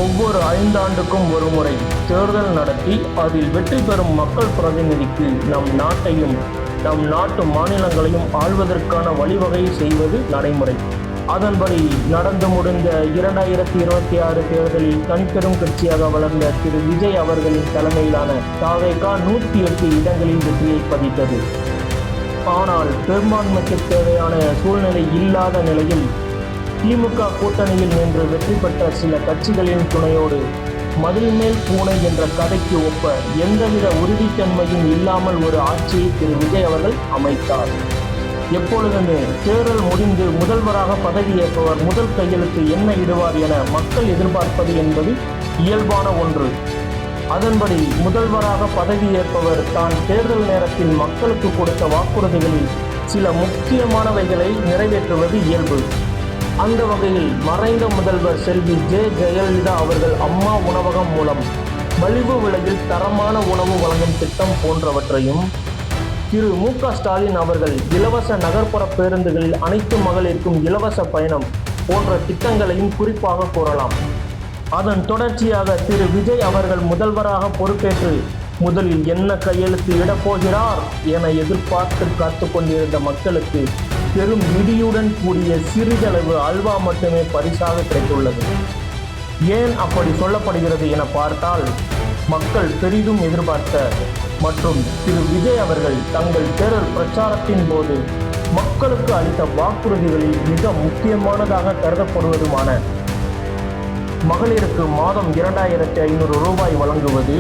ஒவ்வொரு 5 ஆண்டுக்கும் ஒரு முறை தேர்தல் நடத்தி அதில் வெற்றி பெறும் மக்கள் பிரதிநிதிக்கு நம் நாட்டையும் நம் நாட்டு மாநிலங்களையும் ஆள்வதற்கான வழிவகை செய்வது நடைமுறை. அதன்படி நடந்து முடிந்த 2026 தேர்தலில் தனிப்பெரும் கட்சியாக வளர்ந்த திரு விஜய் அவர்களின் தலைமையிலான தவேகா 108 இடங்களில் வெற்றியை பதித்தது. ஆனால் பெரும்பான்மைக்கு தேவையான சூழ்நிலை இல்லாத நிலையில் திமுக கூட்டணியில் நின்று வெற்றி பெற்ற சில கட்சிகளின் துணையோடு மதில் மேல் பூனை என்ற கதைக்கு ஒப்ப எந்தவித உறுதித்தன்மையும் இல்லாமல் ஒரு ஆட்சியை திரு விஜய் அவர்கள் அமைத்தார். எப்பொழுதுமே தேர்தல் முடிந்து முதல்வராக பதவியேற்பவர் முதல் கையெழுத்து என்ன இடுவார் என மக்கள் எதிர்பார்ப்பது என்பது இயல்பான ஒன்று. அதன்படி முதல்வராக பதவியேற்பவர் தான் தேர்தல் நேரத்தில் மக்களுக்கு கொடுத்த வாக்குறுதிகளில் சில முக்கியமானவைகளை நிறைவேற்றுவது இயல்பு. அந்த வகையில் மறைந்த முதல்வர் செல்வி ஜெயலலிதா அவர்கள் அம்மா உணவகம் மூலம் மலிவு விலையில் தரமான உணவு வழங்கும் திட்டம் போன்றவற்றையும், திரு மு.க. ஸ்டாலின் அவர்கள் இலவச நகர்ப்புற பேருந்துகளில் அனைத்து மகளிருக்கும் இலவச பயணம் போன்ற திட்டங்களையும் குறிப்பாக கூறலாம். அதன் தொடர்ச்சியாக திரு விஜய் அவர்கள் முதல்வராக பொறுப்பேற்று முதலில் என்ன கையெழுத்து இடப்போகிறார் என எதிர்பார்த்து காத்து கொண்டிருந்த மக்களுக்கு பெரும் இடியுடன் கூடிய சிறிதளவு அல்வா மட்டுமே பரிசாக கிடைத்துள்ளது. ஏன் அப்படி சொல்லப்படுகிறது என பார்த்தால், மக்கள் பெரிதும் எதிர்பார்த்த மற்றும் திரு விஜய் அவர்கள் தங்கள் தேர்தல் பிரச்சாரத்தின் போது மக்களுக்கு அளித்த வாக்குறுதிகளில் மிக முக்கியமானதாக கருதப்படுவதுமான மகளிருக்கு மாதம் 2500 ரூபாய் வழங்குவது,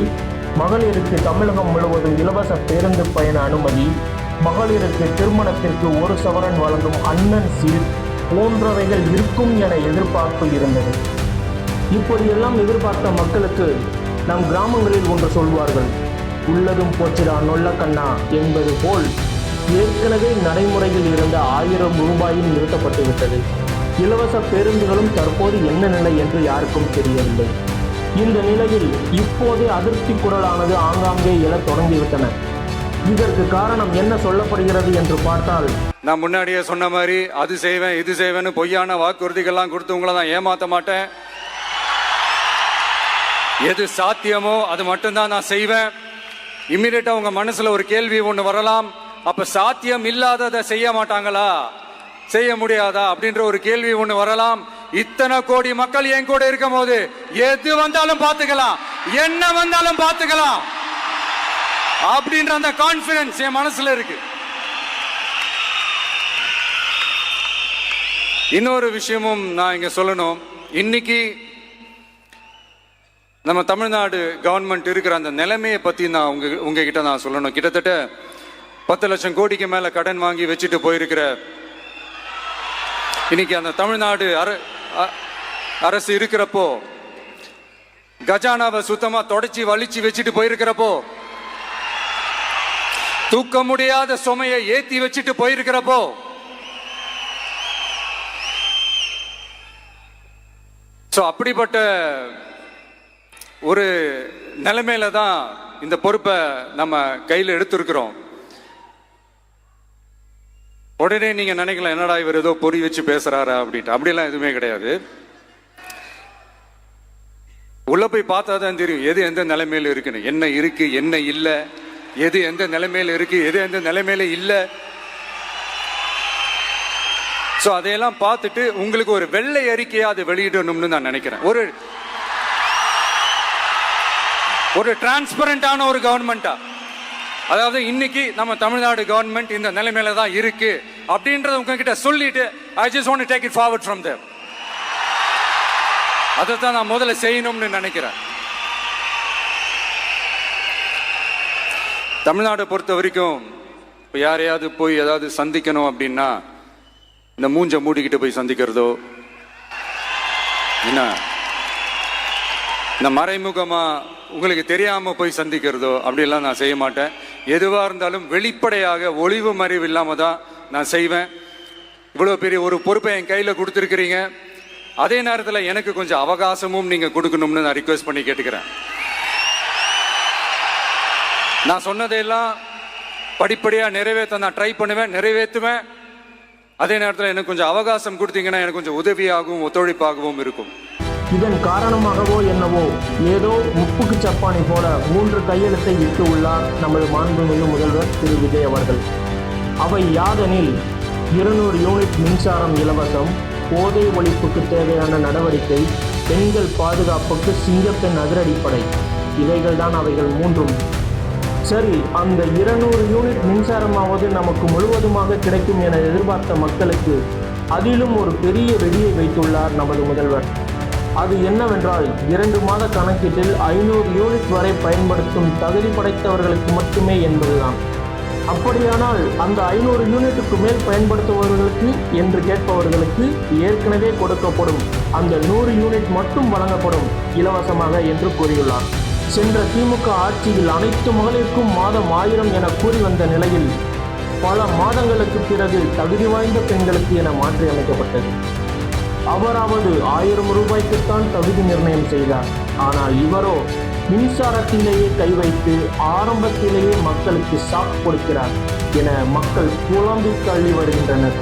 மகளிருக்கு தமிழகம் முழுவதும் இலவச பேருந்து பயண அனுமதி, மகளிருக்கு திருமணத்திற்கு 1 சவரன் வழங்கும் அண்ணன் சீட் போன்றவைகள் இருக்கும் என எதிர்பார்ப்பு இருந்தது. இப்படியெல்லாம் எதிர்பார்த்த மக்களுக்கு நம் கிராமங்களில் ஒன்று சொல்வார்கள், உள்ளதும் போச்சிடா நொல்ல கண்ணா என்பது போல் ஏற்கனவே நடைமுறையில் இருந்த 1000 ரூபாயும் நிறுத்தப்பட்டுவிட்டது. இலவச பேருந்துகளும் தற்போது என்ன நிலை என்று யாருக்கும் தெரியவில்லை. இந்த நிலையில் இப்போதே அதிருப்தி குரலானது ஆங்காங்கே எழத் தொடங்கிவிட்டன. இதற்கு காரணம் என்ன சொல்லப்படுகிறது என்று பார்த்தால், நான் முன்னாடியே சொன்ன மாதிரி அது செய்வேன் இது செய்வேன்னு பொய்யான வாக்குறுதிகள்லாம் கொடுத்து உங்களை நான் ஏமாற்ற மாட்டேன். எது சாத்தியமோ அது மட்டும்தான் நான் செய்வேன். இம்மிடியட்டா உங்க மனசுல ஒரு கேள்வி ஒன்று வரலாம், அப்ப சாத்தியம் இல்லாததை செய்ய மாட்டாங்களா, செய்ய முடியாதா அப்படின்ற ஒரு கேள்வி ஒன்று வரலாம். இத்தனை கோடி மக்கள் என் கூட இருக்கும் போது எது வந்தாலும் பார்த்துக்கலாம், என்ன வந்தாலும் பார்த்துக்கலாம் அப்படின்ற அந்த கான்பிடன்ஸ் என் மனசுல இருக்கு. இன்னொரு விஷயமும் நான் இங்க சொல்லணும். இன்னைக்கு நம்ம தமிழ்நாடு கவர்மெண்ட் இருக்கிற அந்த நிலைமையை பத்தி நான் உங்ககிட்ட நான் சொல்லணும். கிட்டத்தட்ட 10 லட்சம் கோடிக்கு மேல கடன் வாங்கி வச்சுட்டு போயிருக்கிற இன்னைக்கு அந்த தமிழ்நாடு அரசு இருக்கிறப்போ, கஜானாவை சுத்தமா தொடச்சி வலிச்சு வச்சுட்டு போயிருக்கிறப்போ, தூக்க முடியாத சுமையை ஏத்தி வச்சுட்டு போயிருக்கிறப்போ, அப்படிப்பட்ட ஒரு நிலைமையில தான் இந்த பொறுப்பை நம்ம கையில் எடுத்திருக்கிறோம். உடனே நீங்க நினைக்கலாம், என்னடா இவர் ஏதோ பொறி வச்சு பேசுறாரா அப்படின்ட்டு. அப்படியெல்லாம் எதுவுமே கிடையாது. உள்ள போய் பார்த்தா தான் தெரியும் எது எந்த நிலைமையில இருக்குன்னு, என்ன இருக்கு என்ன இல்லை, எது எந்த நிலைமையில இருக்கு எது எந்த நிலைமையில இல்லை. அதையெல்லாம் பார்த்துட்டு உங்களுக்கு ஒரு வெள்ளை அறிக்கையா அதை வெளியிடணும்னு நான் நினைக்கிறேன். ஒரு டிரான்ஸ்பரண்டான ஒரு கவர்மெண்டா, அதாவது இன்னைக்கு நம்ம தமிழ்நாடு கவர்மெண்ட் இந்த நிலைமையில தான் இருக்கு அப்படின்றத உங்ககிட்ட சொல்லிட்டு I just want to take it forward from there. அதைத்தான் நான் முதல்ல செய்யணும்னு நினைக்கிறேன். தமிழ்நாட்டை பொறுத்த வரைக்கும் இப்போ யாரையாவது போய் ஏதாவது சந்திக்கணும் அப்படின்னா இந்த மூஞ்ச மூடிக்கிட்டு போய் சந்திக்கிறதோ, என்ன இந்த மறைமுகமா உங்களுக்கு தெரியாம போய் சந்திக்கிறதோ அப்படியெல்லாம் நான் செய்ய மாட்டேன். எதுவா இருந்தாலும் வெளிப்படையாக ஒளிவு மறைவு இல்லாம தான் நான் செய்வேன். இவ்வளவு பெரிய ஒரு பொறுப்பை என் கையில கொடுத்துருக்கிறீங்க, அதே நேரத்தில் எனக்கு கொஞ்சம் அவகாசமும் நீங்க கொடுக்கணும்னு நான் ரிக்வெஸ்ட் பண்ணி கேட்டுக்கிறேன். நான் சொன்னதையெல்லாம் படிப்படியா நிறைவேற்ற நான் ட்ரை பண்ணுவேன், நிறைவேற்றுவேன். அதே நேரத்தில் எனக்கு கொஞ்சம் அவகாசம் கொடுத்தீங்கன்னா எனக்கு கொஞ்சம் உதவியாகவும் ஒத்துழைப்பாகவும் இருக்கும். இதன் காரணமாகவோ என்னவோ ஏதோ உப்புக்கு சப்பானி போல 3 கையெழுத்தை இட்டு உள்ளார் நமது மாண்புமிகு முதல்வர் திரு விஜய் அவர்கள். அவை யாதெனில் 200 யூனிட் மின்சாரம் இலவசம், போதை ஒழிப்புக்கு தேவையான நடவடிக்கை, பெண்கள் பாதுகாப்புக்கு சிங்கப்பெண் அதிரடிப்படை. இவைகள்தான் அவைகள் 3ம். சரி, அந்த 200 யூனிட் மின்சாரமாவது நமக்கு முழுவதுமாக கிடைக்கும் என எதிர்பார்த்த மக்களுக்கு அதிலும் ஒரு பெரிய வெடியை வைத்துள்ளார் நமது முதல்வர். அது என்னவென்றால் 2 மாத கணக்கீட்டில் 500 யூனிட் வரை பயன்படுத்தும் தகுதி படைத்தவர்களுக்கு மட்டுமே என்பதுதான். அப்படியானால் அந்த 500 யூனிட்டுக்கு மேல் பயன்படுத்துபவர்களுக்கு என்று கேட்பவர்களுக்கு ஏற்கனவே கொடுக்கப்படும் அந்த 100 யூனிட் மட்டும் வழங்கப்படும் இலவசமாக என்று கூறியுள்ளார். சென்ற திமுக ஆட்சியில் அனைத்து மகளிருக்கும் மாதம் 1000 என கூறி வந்த நிலையில் பல மாதங்களுக்கு பிறகு தகுதி வாய்ந்த பெண்களுக்கு என மாற்றி அமைக்கப்பட்டது. அவராவது 1000 ரூபாய்க்குத்தான் தகுதி நிர்ணயம் செய்தார். ஆனால் இவரோ மின்சாரத்திலேயே கை வைத்து ஆரம்பத்திலேயே மக்களுக்கு ஷாக் கொடுக்கிறார் என மக்கள் புலம்பி தள்ளி வருகின்றனர்.